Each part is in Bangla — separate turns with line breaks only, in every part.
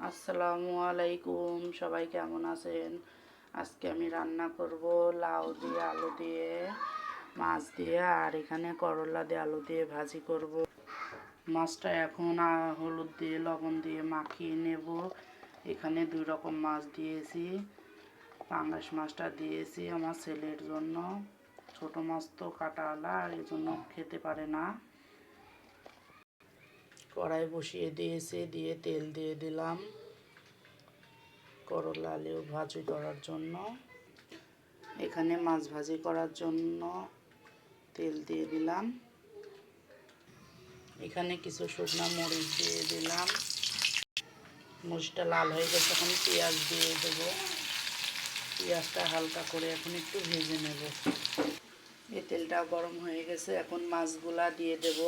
আসসালামু আলাইকুম, সবাই কেমন আছেন? আজকে আমি রান্না করব লাউ দিয়ে, আলু দিয়ে, মাছ দিয়ে, আর এখানে করলা দিয়ে আলু দিয়ে ভাজি করব। মাছটা এখন হলুদ দিয়ে লবণ দিয়ে মাখিয়ে নেব। এখানে 2 রকম মাছ দিয়েছি। পাঙ্গাস মাছটা দিয়েছি আমার ছেলের জন্য। ছোট মাছ তো কাঁটাওয়ালা, আর এই জন্য খেতে পারে না। কড়াই বসিয়ে দিয়েছি, দিয়ে তেল দিয়ে দিলাম করলা আলু ভাজি করার জন্য। এখানে মাছ ভাজি করার জন্য তেল দিয়ে দিলাম। এখানে কিছু শুকনো মরিচ দিয়ে দিলাম। মরিচটা লাল হয়ে গেছে, এখন পেঁয়াজ দিয়ে দেবো। পেঁয়াজটা হালকা করে এখন একটু ভেজে নেব। এই তেলটা গরম হয়ে গেছে, এখন মাছগুলা দিয়ে দেব।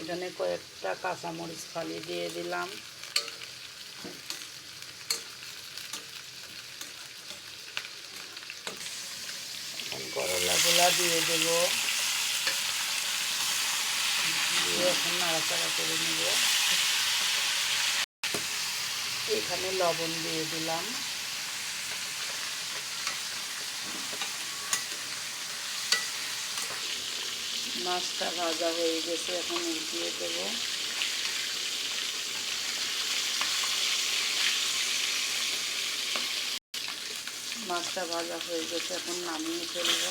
এখানে কয়েকটা কাঁচামরিচ ফালি দিয়ে দিলাম। করলাগুলা দিয়ে দেব, দিয়ে এখন নাড়াচাড়া করে নেব। এখানে লবণ দিয়ে দিলাম। মাছটা ভাজা হয়ে গেছে, এখন উল্টিয়ে দেব। মাছটা ভাজা হয়ে গেছে, এখন নামিয়ে ফেলব।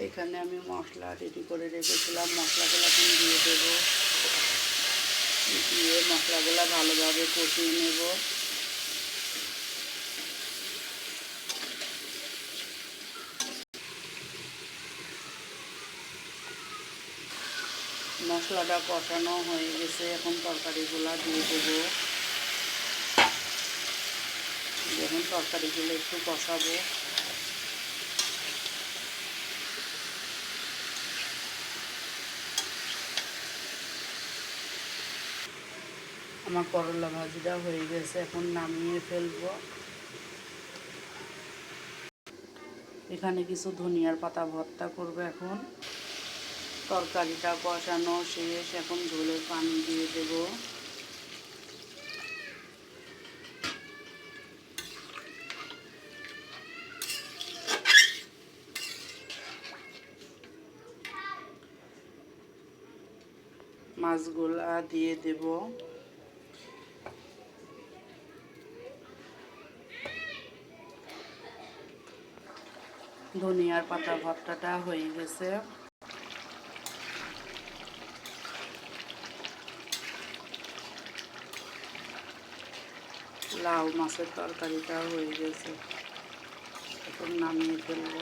এখানে আমি মশলা রেডি করে রেখেছিলাম, মশলাগুলো এখন দিয়ে দেব। দিয়ে মশলাগুলো ভালোভাবে কষিয়ে নেব। মশলাটা কষানো হয়ে গেছে, এখন তরকারিগুলো দিয়ে দেব। এখন তরকারিগুলো একটু কষাবো। আমার করলা ভাজিটা হয়ে গেছে, এখন নামিয়ে ফেলবো। এখানে কিছু ধনিয়ার পাতা ভর্তা করব। এখন তরকারিটা কষানো শেষ, এখন ঝোলের পানি দিয়ে দেব। মাছগুলা দিয়ে দেব। ধনিয়ার পাতা ভর্তাটা হয়ে গেছে। লাউ মাছের তরকারিটা হয়ে গেছে, এখন নামিয়ে ফেলবো।